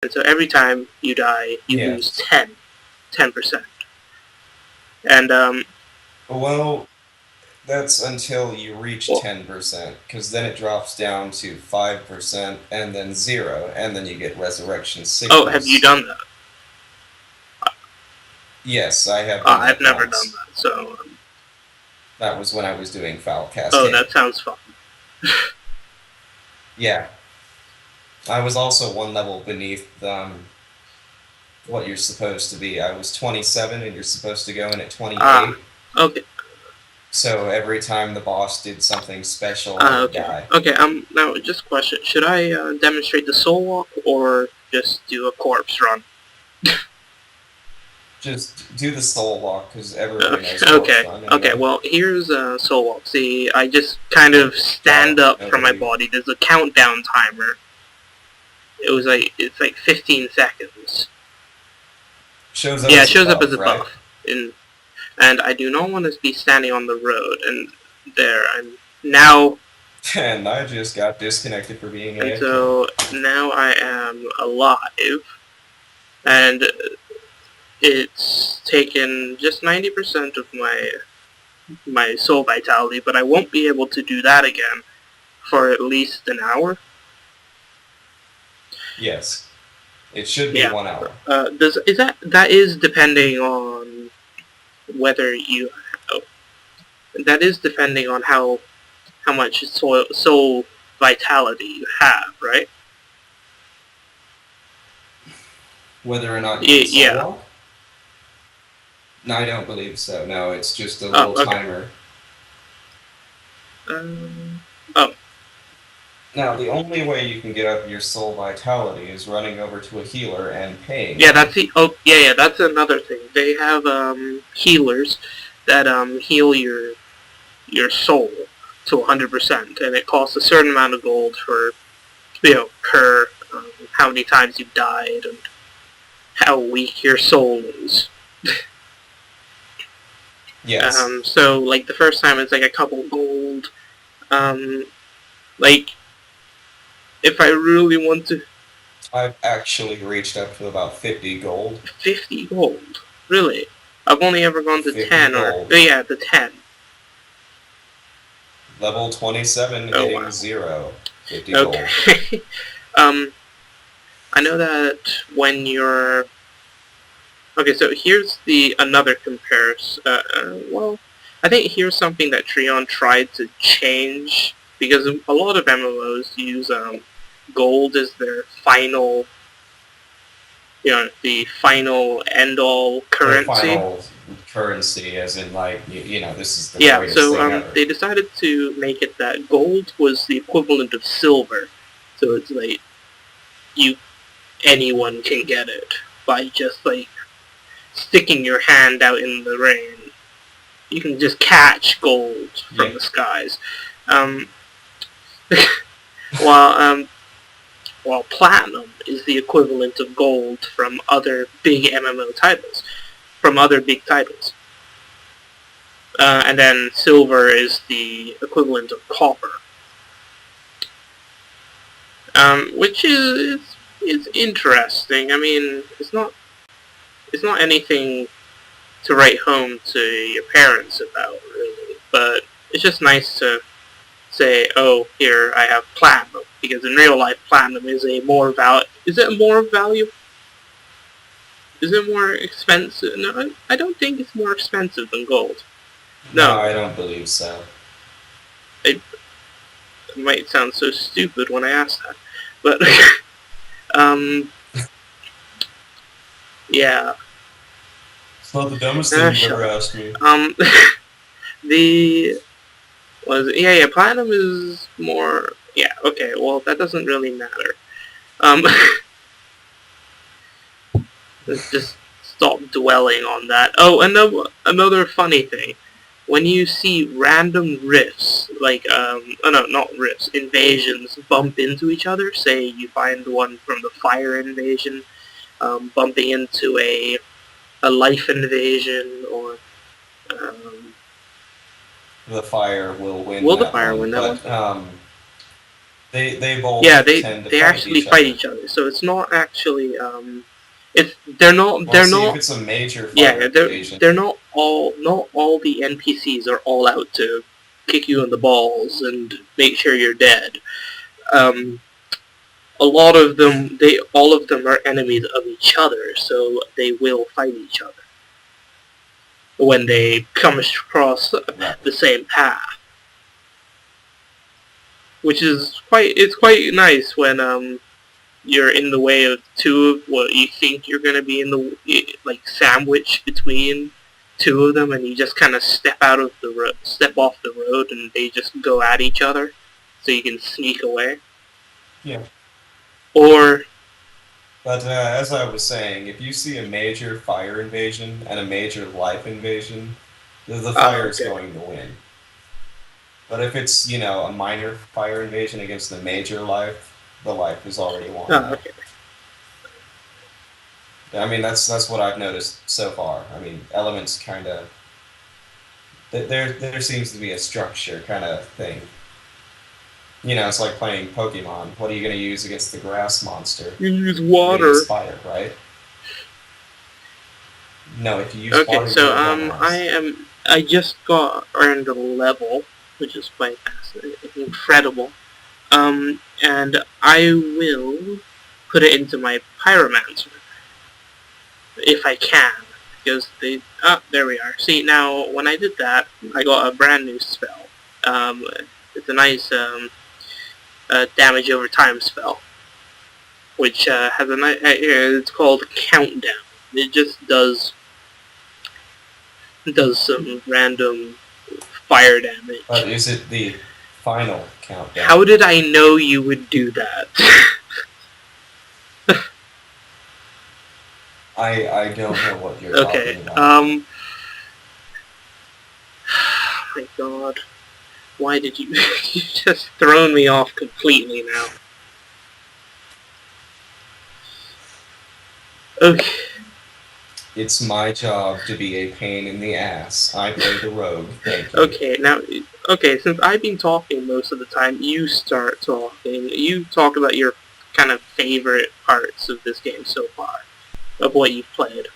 And so every time you die, you lose 10%. And well, that's until you reach 10%, because then it drops down to 5%, and then 0, and then you get resurrection sickness. Oh, have you done that? Yes, I have done that I've never once. done that, so... That was when I was doing Foul Cascade. Oh, that sounds fun. Yeah. I was also one level beneath what you're supposed to be. I was 27, and you're supposed to go in at 28. Okay. So every time the boss did something special, I would die. Okay, now just a question. Should I demonstrate the soul walk, or just do a corpse run? Just do the soul walk, because everybody knows corpse run. Okay, well, here's soul walk. See, I just kind of stand up from my body. There's a countdown timer. It's like 15 seconds. It shows up as a buff. And I do not want to be standing on the road, and there, I'm now... And I just got disconnected for being AFK. And so, now I am alive, and it's taken just 90% of my soul vitality, but I won't be able to do that again for at least an hour. Yes. It should be 1 hour. That is depending on whether you... that is depending on how much soul vitality you have, right? Whether or not you can soul walk? No, I don't believe so. No, it's just a little timer. Now, the only way you can get up your soul vitality is running over to a healer and paying. Yeah, that's that's another thing. They have healers that heal your soul to 100%, and it costs a certain amount of gold for, per how many times you've died and how weak your soul is. Yes. So, like, the first time it's like a couple gold. Like, if I really want to... I've actually reached up to about 50 gold. 50 gold? Really? I've only ever gone to 10 gold. The 10. Level 27 hitting 0. 50 gold. I know that when you're... Okay, so here's another comparison. Well, I think here's something that Treon tried to change, because a lot of MMOs use gold as their final, the final end-all currency. The final currency, as in, like, this is the greatest thing ever. They decided to make it that gold was the equivalent of silver. So it's like, anyone can get it by just, like, sticking your hand out in the rain. You can just catch gold from the skies. While platinum is the equivalent of gold from other big MMO titles, from other big titles. And then silver is the equivalent of copper. Which is interesting. I mean, it's not anything to write home to your parents about, really. But it's just nice to say, oh, here, I have platinum. Because in real life, platinum is a more Is it more valuable? Is it more expensive? No, I don't think it's more expensive than gold. No, I don't believe so. It might sound so stupid when I ask that. But, yeah. It's not the dumbest thing you've ever asked me. Platinum is more... Yeah, okay, well, that doesn't really matter. Let's just stop dwelling on that. Oh, another funny thing. When you see random rifts, like, not rifts, invasions bump into each other, say you find one from the fire invasion bumping into a life invasion, or... the fire will win. Will the fire win that one? They both Yeah, tend to they fight actually each fight other. each other. So it's not actually it's Well, they're see, if not it's a major yeah fire they're invasion, they're not all the NPCs are all out to kick you in the balls and make sure you're dead. Um, a lot of them all of them are enemies of each other, so they will fight each other when they come across right? the same path, which is quite nice when you're in the way of two of what you think you're gonna be in the like sandwich between two of them, and you just kind of step off the road, and they just go at each other, so you can sneak away. Yeah. Or But as I was saying, if you see a major fire invasion and a major life invasion, the fire is okay, going to win. But if it's, a minor fire invasion against the major life, the life is already won though. okay, I mean, that's what I've noticed so far. I mean, elements kind of there seems to be a structure kind of thing. It's like playing Pokemon. What are you going to use against the grass monster? you use You're going to use water. fire, right? No, if you use Okay, water, you so are dumbass. I just got earned a level, which is quite incredible. And I will put it into my Pyromancer if I can, because there we are. See, now when I did that, I got a brand new spell. It's a nice damage over time spell, which has a nice. It's called Countdown. It just does some random fire But damage. is it the final How countdown? did I know you would do that? I don't know what you're Okay. talking about. My God. Why did you... you just thrown me off completely now. Okay. It's my job to be a pain in the ass. I play the rogue. Thank you. Okay, now... Okay, since I've been talking most of the time, you start talking. You talk about your kind of favorite parts of this game so far. Of what you've played.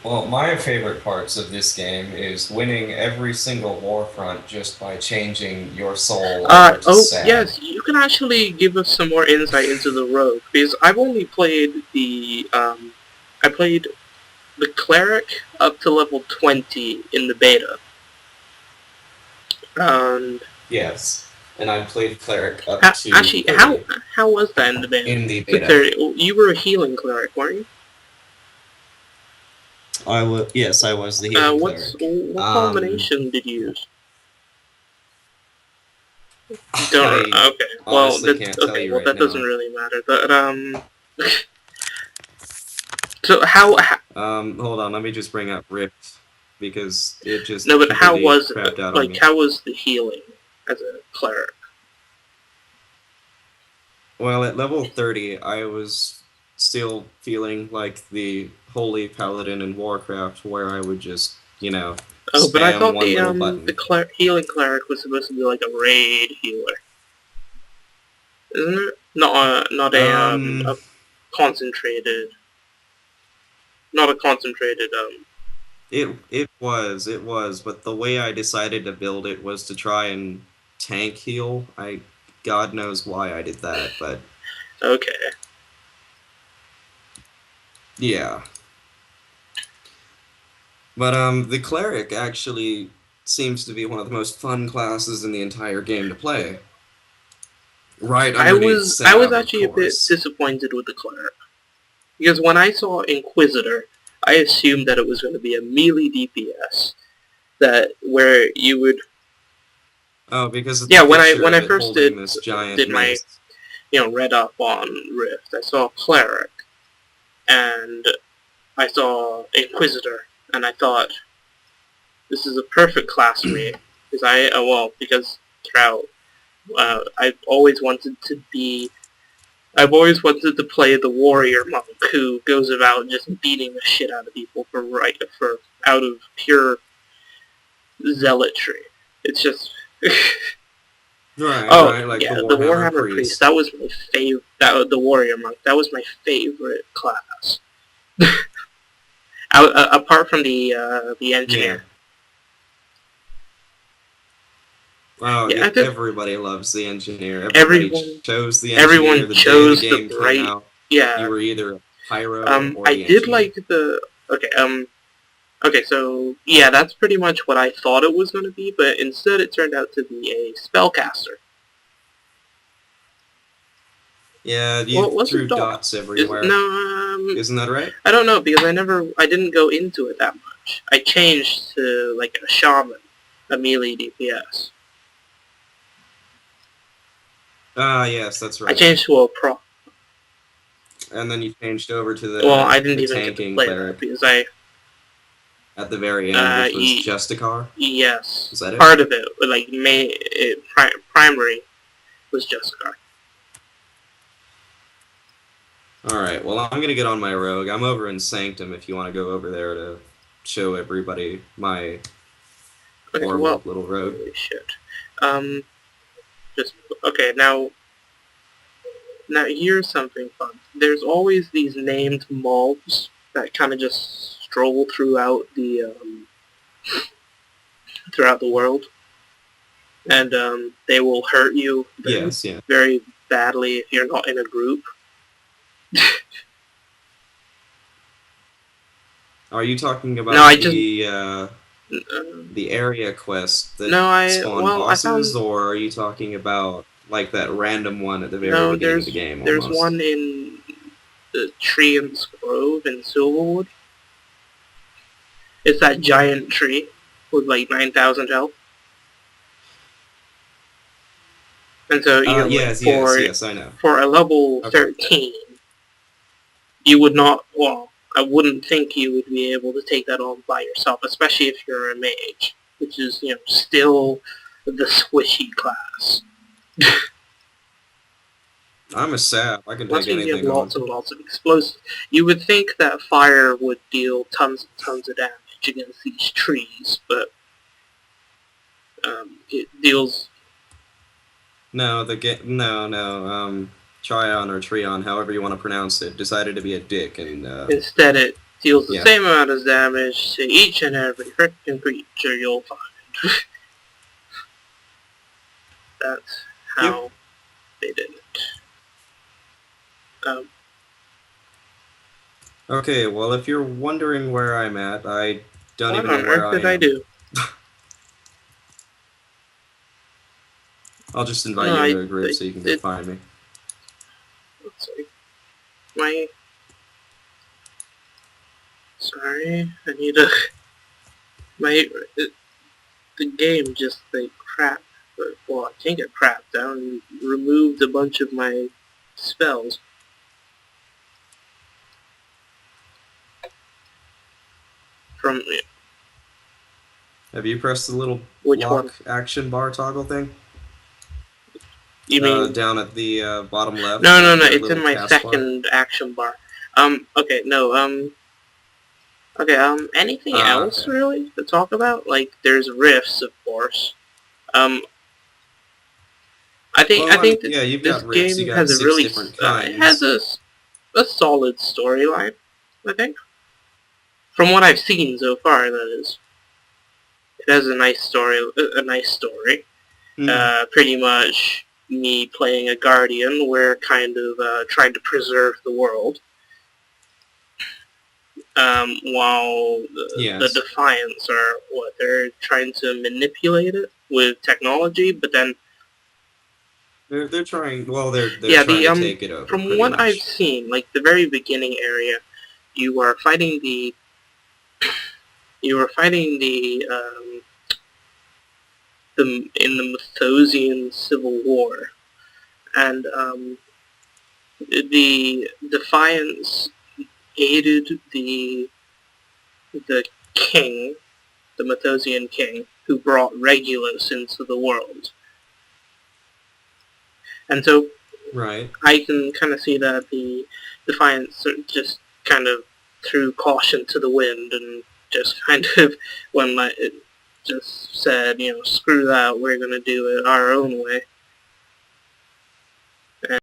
Well, my favorite parts of this game is winning every single warfront just by changing your soul over to Oh, sad. yes, you can actually give us some more insight into the rogue, because I've only played I played the cleric up to level 20 in the beta. And Yes. And I played cleric up to actually, 30 how was that in the beta? in the To beta. 30, you were a healing cleric, weren't you? Yes, I was the healing cleric. What combination did you use? Don't. I Okay. Well, honestly can't tell you right that doesn't now. really matter. But. So how Hold on, let me just bring up Rift because it just no, but how completely was crapped out on me. how was the healing as a cleric? Well, at level 30, I was still feeling like the holy paladin in Warcraft, where I would just, Oh, but I spam thought one little button. healing cleric was supposed to be like a raid healer, isn't it? Not a Um, concentrated, not a concentrated it was, but the way I decided to build it was to try and tank heal. God knows why I did that, but Okay. yeah. But the cleric actually seems to be one of the most fun classes in the entire game to play. Right underneath I was Sav, of actually a bit course. disappointed with the cleric because when I saw Inquisitor, I assumed that it was going to be a melee DPS that where you would Oh, because of the yeah picture when of I it first holding this giant did my mace. read up on Rift, I saw cleric and I saw Inquisitor, and I thought this is a perfect class for me because because throughout I've always wanted to play the warrior monk who goes about just beating the shit out of people for out of pure zealotry. It's just Right, Oh, right, like yeah, the the Warhammer Warhammer Priest. Priest. That was my favorite. The Warrior Monk. That was my favorite class. Apart from the Yeah. Engineer. Oh, Yeah, yeah, I think everybody loves the Engineer. Everybody everyone chose the Engineer everyone the day the chose the game came bright. out. You Yeah. were either a Pyro or I the did Engineer. like the. Okay. Okay. So yeah, that's pretty much what I thought it was going to be, but instead it turned out to be a spellcaster. Yeah, you What was it, threw dog? dots Is everywhere. no. Isn't that right? I don't know because I didn't go into it that much. I changed to like a shaman, a melee DPS. Ah, yes, that's I right. changed to a pro. And then you changed over to Well, I the didn't even get to tanking play that cleric because I at the very end, which was e- Justicar. yes, Is that it? part of it, like primary was Justicar. Alright, well, I'm gonna get on my rogue. I'm over in Sanctum if you want to go over there to show everybody my Okay, horrible well, little rogue. holy shit. Um, just okay now. Now here's something fun. There's always these named mobs that kind of just stroll throughout the world, and they will hurt you very, Yes, yeah. very badly if you're not in a group. Are you talking No, about the area quest that no, spawn I found bosses, or are you talking about like that random one at the very no. beginning of the game There's almost? one in the Treant's Grove in Silverwood. It's that giant tree with like 9,000 health. And so Yes, I know. for a level Okay. 13, you would not. Well, I wouldn't think you would be able to take that on by yourself, especially if you're a mage, which is still the squishy class. I'm a sap. I can Plus, take you get anything on. lots and lots of explosives. You would think that fire would deal tons and tons of damage against these trees, but it deals. No, Tryon or Treon, however you want to pronounce it, decided to be a dick and Instead, it deals the yeah. same amount of damage to each and every freaking creature you'll find. That's how Yep. they did it. Okay, well, if you're wondering where I'm at, I don't What even know on where earth I did I am. do? I'll just invite No, you into a group so you can go find me. Let's see. Sorry, I need a. The game just like crap. But, well, I can't get crapped down. Removed a bunch of my spells. From Have you pressed the little which lock one? action bar toggle thing? You mean down at the bottom left? No. the It's little in my task bar? second action bar. Okay, no. Okay. Anything else Okay. really to talk about? Like, there's rifts, of course. I think yeah, you've this got rifts. You game got has a 6 really different it has kinds. a solid storyline. I think from what I've seen so far, that is, it has a nice story. A nice story. Pretty much me playing a guardian. We're kind of trying to preserve the world, while the Yes. Defiants are what they're trying to manipulate it with technology, but then They're trying. Well, they're yeah, trying to take it over, from pretty what I've much. seen, like the very beginning area, you are fighting the in the Mathosian Civil War, and the Defiants aided the king, the Mathosian king, who brought Regulus into the world. And so Right. I can kind of see that the Defiants just kind of threw caution to the wind and just kind of it just said, screw that, we're going to do it our own way.